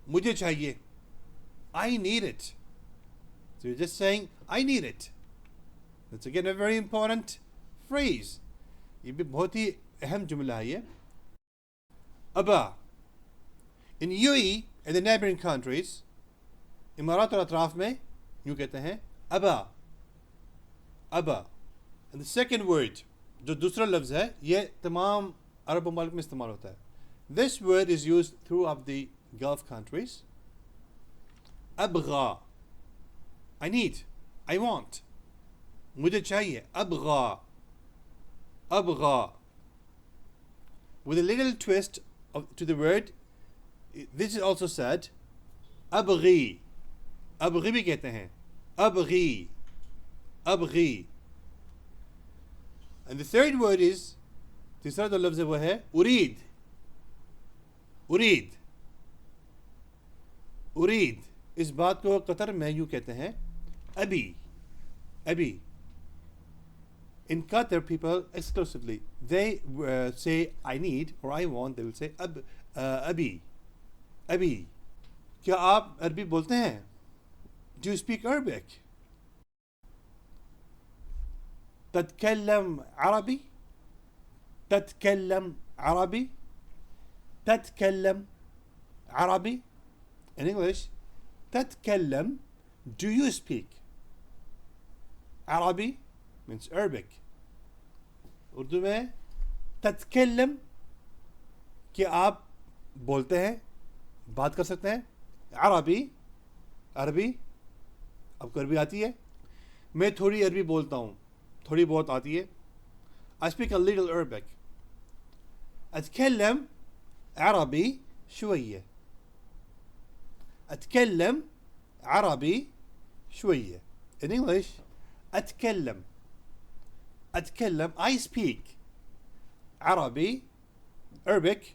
مجھے چاہیے. I need it. So you're just saying I need it. That's again a very important phrase. یہ بھی بہت ہی اہم جملہ ہے یہ. ابا. In UAE and the neighboring countries, امارات اور اطراف میں یوں کہتے ہیں ابا. ابا. And the second word, جو دوسرا لفظ ہے, یہ تمام عرب ممالک میں استعمال ہوتا ہے. This word is used throughout the Gulf countries. ابغا. I need. I want. مجھے چاہیے. ابغا. Abgha. With a little twist to the word, this is also said abghi. Abghi bhi kehte hain. Abghi. Abghi. And the third word is, तीसरा जो लफ्ज़ है वो है ureed. Ureed. Ureed. इस बात को कतर में यूँ कहते हैं abi. Abi. In Qatar, people exclusively, they say I need or I want, they will say abi. Abi. क्या आप अरबी बोलते हैं? Do you speak Arabic? تتكلم عربي? تتكلم عربي? تتكلم عربي? In English, تتكلم, do you speak Arabi? Means Arabic. Urdu में तत्कल्लम कि आप बोलते हैं, बात कर सकते हैं. अरबी. अरबी. आपको अरबी आती है? मैं थोड़ी अरबी बोलता हूँ, थोड़ी बहुत आती है. I speak a little Arabic. أتكلم عربي شوية. أتكلم عربي شوية. In English, أتكلم. أتكلم, I speak عربي, Arabic,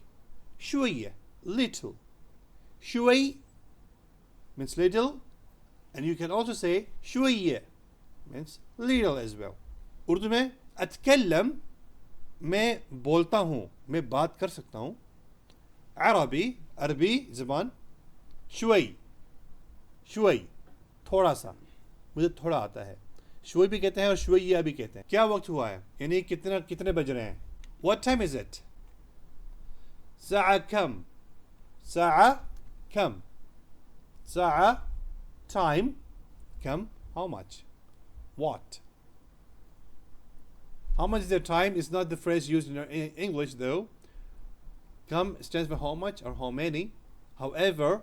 شوية, little. شوي means little, and you can also say شوية means little as well. Urdu में أتكلم, मैं बोलता हूँ, मैं बात कर सकता हूँ. عربي, अरबी ज़बान. شوي, شوي, थोड़ा सा, मुझे थोड़ा आता है. शुई भी कहते हैं और शुइया भी कहते हैं. क्या वक्त हुआ है, यानी कितने बज रहे हैं. What time is it? साआ come. साआ come. साआ time. Kam, how much? What? How much is the time is not the phrase used in English though. Kam stands for how much or how many. However,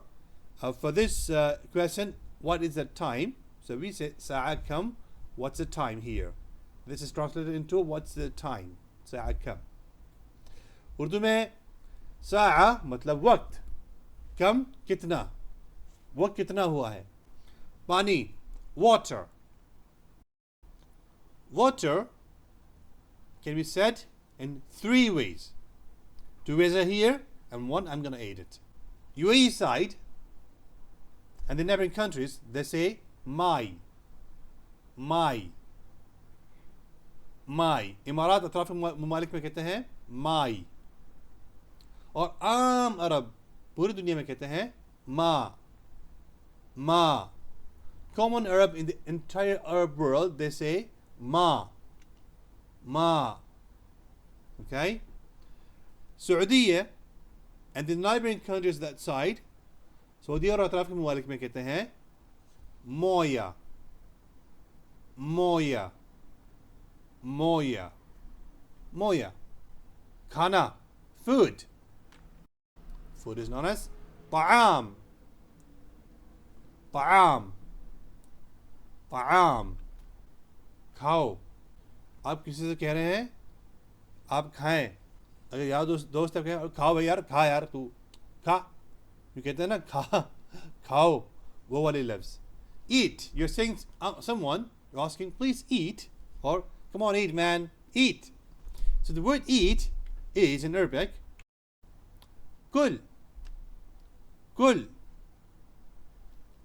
for this question, what is the time? So we say sa'a kam. What's the time here? This is translated into what's the time. Sa'a kam. Urdu में साआ मतलब वक्त. कम कितना, वक्त कितना हुआ है. पानी, water. Water can be said in 3 ways. 2 ways are here and 1 I'm going to add it. UAE side and the neighboring countries, they say my. My. My. इमारात अतराफ ममालिक में कहते हैं my. और आम अरब पूरी दुनिया में कहते हैं ma. Ma. Common Arab in the entire Arab world, they say ma. Ma. Okay? Saudiya and the neighboring countries that side, Saudi और अतराफ के ममालिक में कहते हैं moya. Moya. Moya. Moya. Khana. Food. Food is known as ta'am. Ta'am. Ta'am. खाओ. आप किसी से कह रहे हैं आप खाएं, अगर यार दोस्त कहें खाओ भाई यार, खा यार तू खा, ये कहते हैं ना खा, खाओ, वो वाले लफ्ज़. Eat. You're saying someone, you're asking please eat, or come on eat man, eat. So the word eat is in Arabic kul. Kul.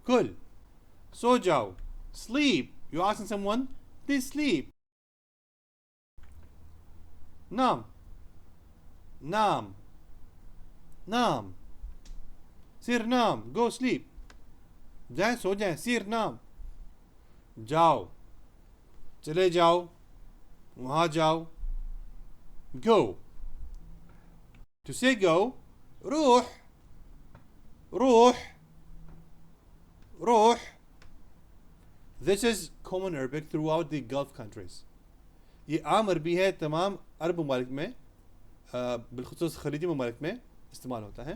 Kul. So jao. Sleep. You're asking someone, please sleep. Nam. Nam. Nam. سیر نام go sleep. جائیں سو جائیں. سیر نام جاؤ, چلے جاؤ, وہاں جاؤ. go. To say go, روح, روح, روح. This is common Arabic throughout the Gulf countries. یہ عام عربی ہے تمام عرب ممالک میں, بالخصوص خلیجی ممالک میں استعمال ہوتا ہے.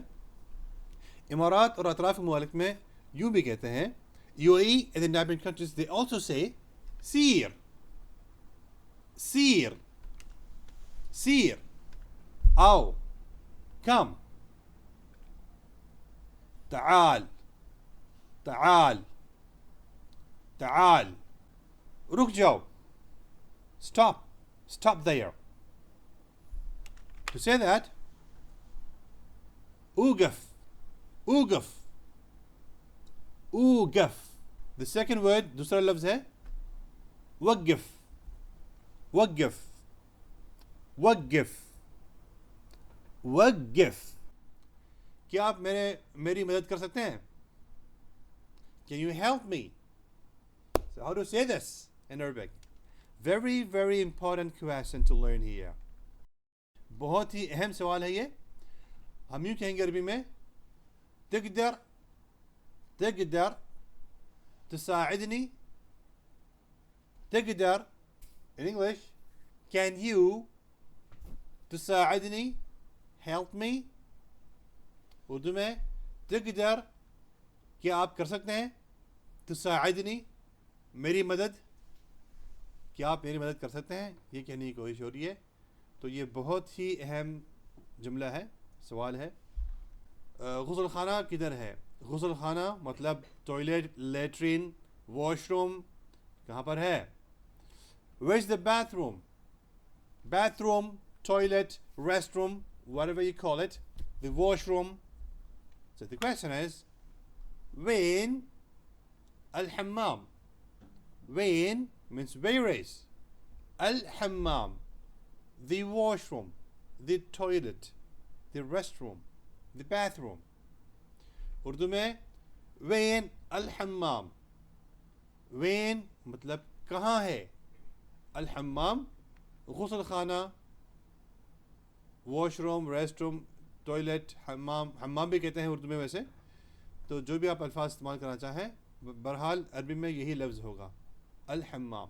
امارات اور اطراف ممالک میں یوں بھی کہتے ہیں. UAE and the neighboring countries they also say سیر, سیر, سیر. آؤ, come. تعال, تعال, تعال. رک جاؤ. Stop. Stop there. To say that, اوقف, اوقف, اوقف. The second word, دوسرا لفظ ہے وقف, وقف, وقف, وقف. کیا آپ میری مدد کر سکتے ہیں؟ Can you help me? So how to say this in Arabic? Very, very important question to learn here. بہت ہی اہم سوال ہے یہ. ہم یوں کہیں گے عربی میں تقدر, تقدر تساعدني. تقدر in English, can you تساعدني, help me. Urdu میں تقدر, کیا آپ کر سکتے ہیں؟ تساعدني, میری مدد, کیا آپ میری مدد کر سکتے ہیں؟ یہ کہنے کی کوشش ہو رہی ہے. تو یہ بہت ہی اہم جملہ ہے, سوال ہے. غسل خانہ کدھر ہے؟ غسل خانہ مطلب ٹوائلٹ, لیٹرین, واش روم کہاں پر ہے؟ Where is the bathroom? Bathroom, toilet, restroom, whatever you call it, the washroom. So the question is, where الحمام? Where means where is. الحمام, the washroom, the toilet, the restroom, the bathroom. Urdu میں when الحمام, when مطلب کہاں ہے, الحمام غسل خانہ, wash room, rest room, toilet, حمام, حمام بھی کہتے ہیں اردو میں ویسے. تو جو بھی آپ الفاظ استعمال کرنا چاہیں, بہرحال عربی میں یہی لفظ ہوگا, الحمام.